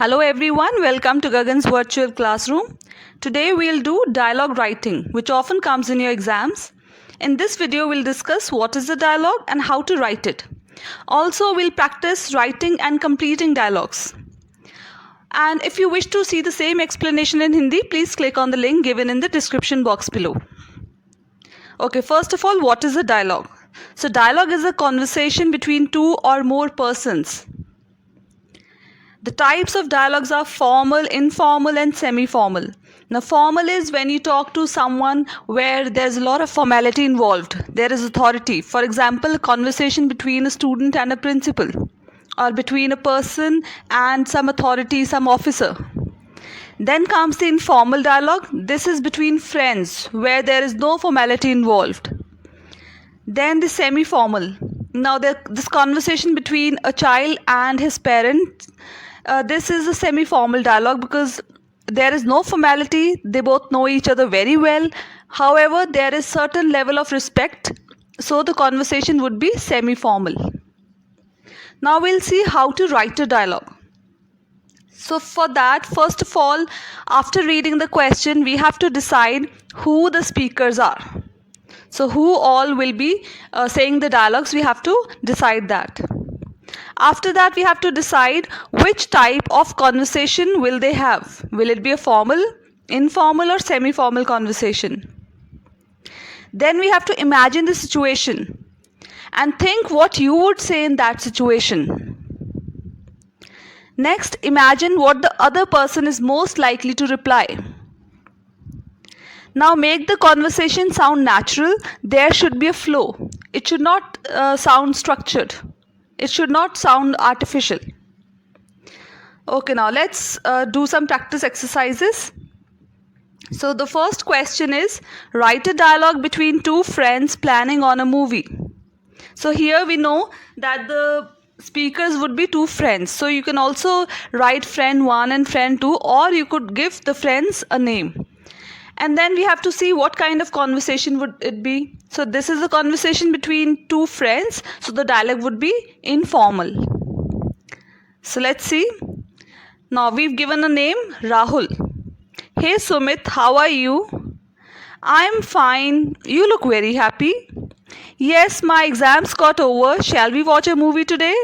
Hello everyone, welcome to Gagan's virtual classroom. Today we'll do dialogue writing, which often comes in your exams. In this video we'll discuss what is the dialogue and how to write it. Also we'll practice writing and completing dialogues. And if you wish to see the same explanation in Hindi, please click on the link given in the description box below. Okay, first of all, what is a dialogue? So dialogue is a conversation between two or more persons. The types of dialogues are formal, informal, and semi-formal. Now, formal is when you talk to someone where there's a lot of formality involved. There is authority. For example, a conversation between a student and a principal, or between a person and some authority, some officer. Then comes the informal dialogue. This is between friends, where there is no formality involved. Then the semi-formal. Now, this conversation between a child and his parent. This is a semi-formal dialogue because there is no formality. They both know each other very well. However, there is certain level of respect. So the conversation would be semi-formal. Now we'll see how to write a dialogue. So for that, first of all, after reading the question, we have to decide who the speakers are. So who all will be saying the dialogues, we have to decide that. After that, we have to decide which type of conversation will they have. Will it be a formal, informal, or semi-formal conversation? Then we have to imagine the situation and think what you would say in that situation. Next, imagine what the other person is most likely to reply. Now make the conversation sound natural. There should be a flow. It should not sound structured. It should not sound artificial. Okay, now let's do some practice exercises. So the first question is, write a dialogue between two friends planning on a movie. So here we know that the speakers would be two friends. So you can also write friend 1 and friend 2, or you could give the friends a name. And then we have to see what kind of conversation would it be. So this is a conversation between two friends. So the dialogue would be informal. So let's see. Now we've given a name, Rahul. Hey Sumit, how are you? I'm fine. You look very happy. Yes, my exams got over. Shall we watch a movie today?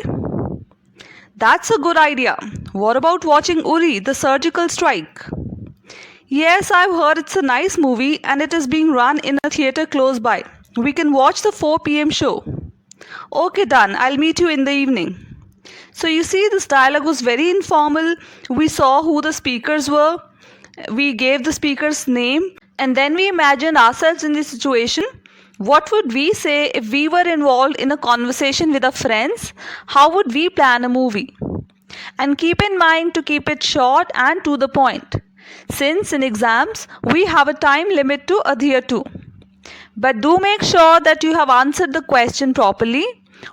That's a good idea. What about watching Uri, the surgical strike? Yes, I've heard it's a nice movie and it is being run in a theatre close by. We can watch the 4 p.m. show. Okay, done. I'll meet you in the evening. So you see, this dialogue was very informal. We saw who the speakers were. We gave the speaker's name. And then we imagined ourselves in this situation. What would we say if we were involved in a conversation with our friends? How would we plan a movie? And keep in mind to keep it short and to the point, since in exams we have a time limit to adhere to. But do make sure that you have answered the question properly,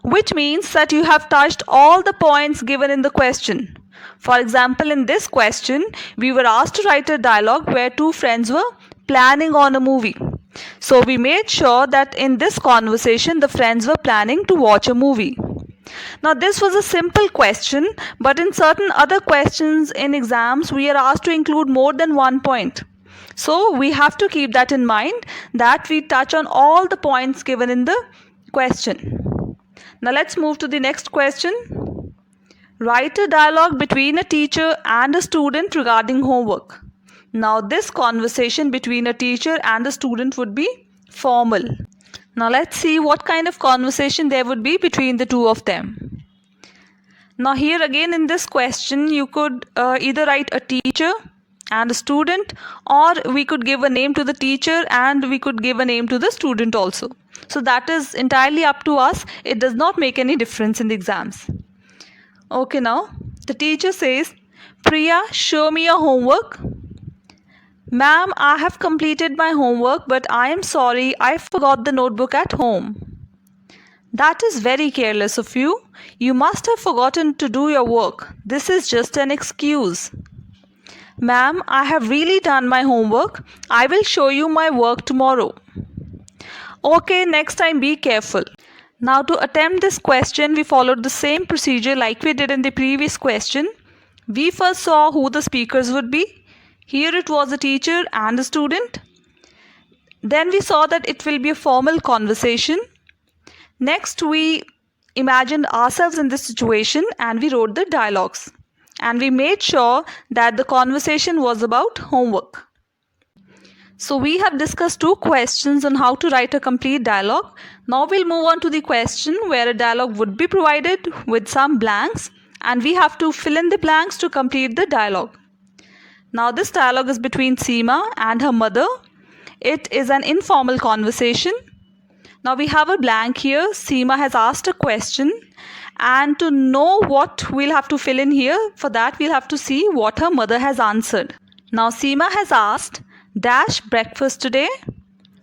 which means that you have touched all the points given in the question. For example, in this question, we were asked to write a dialogue where two friends were planning on a movie. So we made sure that in this conversation, the friends were planning to watch a movie. Now this was a simple question, but in certain other questions in exams, we are asked to include more than one point. So we have to keep that in mind, that we touch on all the points given in the question. Now let's move to the next question. Write a dialogue between a teacher and a student regarding homework. Now this conversation between a teacher and a student would be formal. Now let's see what kind of conversation there would be between the two of them. Now here again in this question, you could either write a teacher and a student, or we could give a name to the teacher and we could give a name to the student also. So that is entirely up to us. It does not make any difference in the exams. Okay, now the teacher says, Priya, show me your homework. Ma'am, I have completed my homework, but I am sorry, I forgot the notebook at home. That is very careless of you. You must have forgotten to do your work. This is just an excuse. Ma'am, I have really done my homework. I will show you my work tomorrow. Okay, next time be careful. Now to attempt this question, we followed the same procedure like we did in the previous question. We first saw who the speakers would be. Here it was a teacher and a student. Then we saw that it will be a formal conversation. Next, we imagined ourselves in this situation and we wrote the dialogues. And we made sure that the conversation was about homework. So we have discussed 2 questions on how to write a complete dialogue. Now we'll move on to the question where a dialogue would be provided with some blanks and we have to fill in the blanks to complete the dialogue. Now this dialogue is between Seema and her mother. It is an informal conversation. Now we have a blank here. Seema has asked a question, and to know what we'll have to fill in here, for that we'll have to see what her mother has answered. Now Seema has asked, dash breakfast today?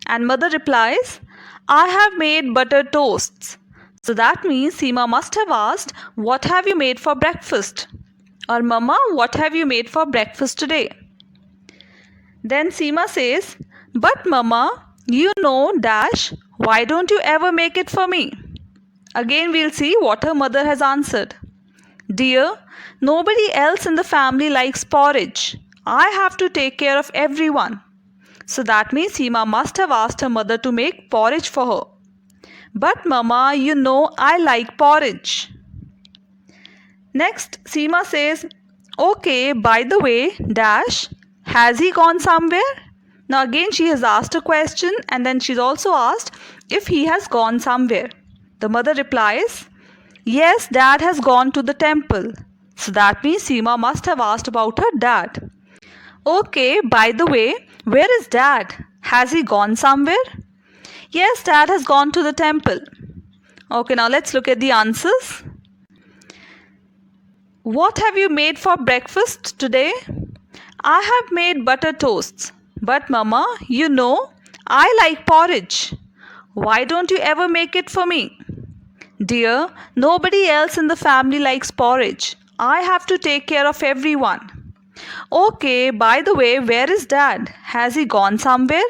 And mother replies, I have made butter toasts. So that means Seema must have asked, what have you made for breakfast? Or Mama, what have you made for breakfast today? Then Seema says, but Mama, you know dash, why don't you ever make it for me? Again we'll see what her mother has answered. Dear, nobody else in the family likes porridge. I have to take care of everyone. So that means Seema must have asked her mother to make porridge for her. But Mama, you know I like porridge. Next, Seema says, okay, by the way, dash, has he gone somewhere? Now again she has asked a question and then she's also asked if he has gone somewhere. The mother replies, yes, dad has gone to the temple. So that means Seema must have asked about her dad. Okay, by the way, where is dad? Has he gone somewhere? Yes, dad has gone to the temple. Okay, now let's look at the answers. What have you made for breakfast today? I have made butter toasts. But Mama, you know, I like porridge. Why don't you ever make it for me? Dear, nobody else in the family likes porridge. I have to take care of everyone. Okay, by the way, where is dad? Has he gone somewhere?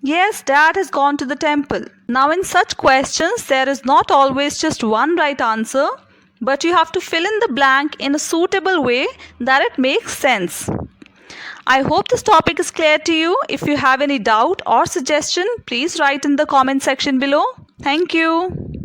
Yes, dad has gone to the temple. Now in such questions, there is not always just one right answer, but you have to fill in the blank in a suitable way that it makes sense. I hope this topic is clear to you. If you have any doubt or suggestion, please write in the comment section below. Thank you.